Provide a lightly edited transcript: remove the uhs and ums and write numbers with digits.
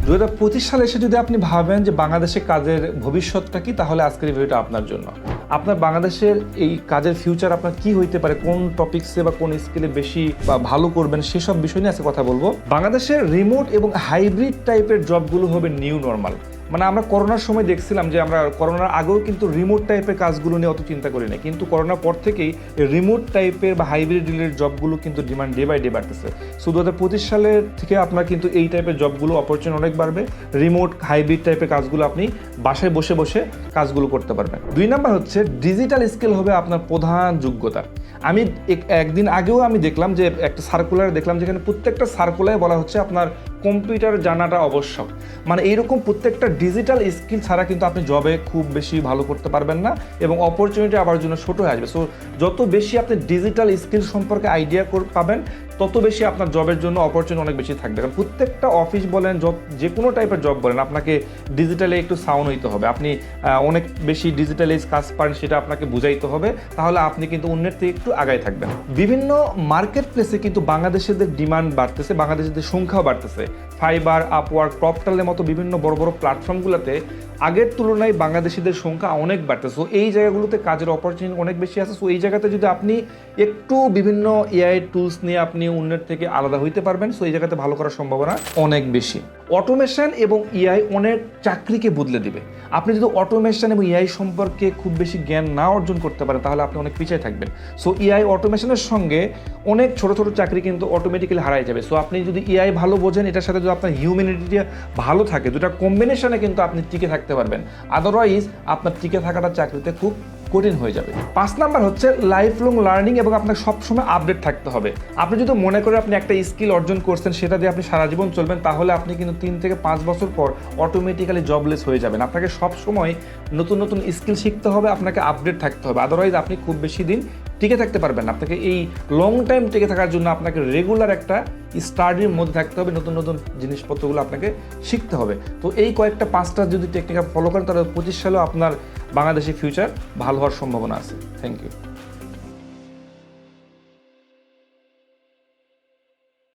2025 সালে এসে যদি আপনি ভাবেন যে বাংলাদেশে কাজের ভবিষ্যৎটা কি, তাহলে আজকের এই ভিডিওটা আপনার জন্য। আপনার বাংলাদেশের এই কাজের ফিউচার আপনার কি হইতে পারে, কোন টপিকসে বা কোন স্কিলে বেশি বা ভালো করবেন, সেসব বিষয় নিয়ে আজকে কথা বলবো। বাংলাদেশের রিমোট এবং হাইব্রিড টাইপের জবগুলো হবে নিউ নর্মাল। মানে আমরা করোনার সময় দেখছিলাম যে আমরা করোনার আগেও কিন্তু রিমোট টাইপের কাজগুলো নিয়ে অত চিন্তা করি না, কিন্তু করোনার পর থেকেই রিমোট টাইপের বা হাইব্রিড রিলেটেড জবগুলো কিন্তু ডিমান্ড ডে বাই ডে বাড়তেছে। সো 2025 সালের থেকে আপনার কিন্তু এই টাইপের জবগুলো অপরচুনিটি অনেক বাড়বে। রিমোট হাইব্রিড টাইপের কাজগুলো আপনি বাসায় বসে বসে কাজগুলো করতে পারবেন। 2 নাম্বার হচ্ছে ডিজিটাল স্কিল হবে আপনার প্রধান যোগ্যতা। আমি একদিন আগেও আমি দেখলাম যে একটা সার্কুলার দেখলাম, যেখানে প্রত্যেকটা সার্কুলারে বলা হচ্ছে আপনার কম্পিউটার জানাটা আবশ্যক। মানে এইরকম প্রত্যেকটা ডিজিটাল স্কিল ছাড়া কিন্তু আপনি জবে খুব বেশি ভালো করতে পারবেন না, এবং অপরচুনিটি আবার জন্য ছোট হয়ে আসবে। সো যত বেশি আপনি ডিজিটাল স্কিল সম্পর্কে আইডিয়া পাবেন, তত বেশি আপনার জবের জন্য অপরচুনিটি অনেক বেশি থাকবে। কারণ প্রত্যেকটা অফিস বলেন, যে কোনো টাইপের জব বলেন, আপনাকে ডিজিটালি একটু সাউন্ড হইতে হবে। আপনি অনেক বেশি ডিজিটালাইজ কাজ পারেন সেটা আপনাকে বুঝাইতে হবে, তাহলে আপনি কিন্তু অন্যের থেকে একটু আগায় থাকবেন। বিভিন্ন মার্কেট প্লেসে কিন্তু বাংলাদেশিদের ডিমান্ড বাড়তেছে, বাংলাদেশিদের সংখ্যাও বাড়তেছে। ফাইবার, আপওয়ার্ক, টপটালের মতো বিভিন্ন বড় বড় প্ল্যাটফর্মগুলোতে আগের তুলনায় বাংলাদেশিদের সংখ্যা অনেক বাড়তেছে। সো এই জায়গাগুলোতে কাজের অপরচুনিটি অনেক বেশি আছে। সো এই জায়গাতে যদি আপনি একটু বিভিন্ন এআই টুলস নিয়ে আপনি অন্যের থেকে আলাদা হইতে পারবেন, সো এই জায়গাতে ভালো করার সম্ভাবনা অনেক বেশি। অটোমেশন এবং এআই অনেক চাকরিকে বদলে দিবে। আপনি যদি অটোমেশন এবং এআই সম্পর্কে খুব বেশি জ্ঞান না অর্জন করতে পারেন, তাহলে আপনি অনেক পিছিয়ে থাকবেন। সো এআই অটোমেশনের সঙ্গে অনেক ছোট ছোট চাকরি কিন্তু অটোমেটিক্যালি হারাই যাবে। সো আপনি যদি এআই ভালো বোঝেন, এটার সাথে যদি আপনার হিউম্যানিটিটা ভালো থাকে, দুটা কম্বিনেশনে কিন্তু আপনি টিকে থাকতে পারবেন। আদারওয়াইজ আপনার টিকে থাকাটা চাকরিতে খুব কঠিন হয়ে যাবে। 5 নাম্বার হচ্ছে লাইফ লং লার্নিং, এবং আপনাকে সবসময় আপডেট থাকতে হবে। আপনি যদি মনে করেন আপনি একটা স্কিল অর্জন করছেন, সেটা দিয়ে আপনি সারা জীবন চলবেন, তাহলে আপনি কিন্তু 3 থেকে 5 বছর পর অটোমেটিক্যালি জবলেস হয়ে যাবেন। আপনাকে সবসময় নতুন নতুন স্কিল শিখতে হবে, আপনাকে আপডেট থাকতে হবে। আদারওয়াইজ আপনি খুব বেশি দিন টিকে থাকতে পারবেন না। আপনাকে এই লং টাইম টিকে থাকার জন্য আপনাকে রেগুলার একটা স্টাডির মধ্যে থাকতে হবে, নতুন নতুন জিনিসপত্রগুলো আপনাকে শিখতে হবে। তো এই কয়েকটা 5টা যদি টেকনিক ফলো করেন, তাহলে 25 সালেও আপনার বাংলাদেশি ফিউচার ভালো হওয়ার সম্ভাবনা আছে। Thank you.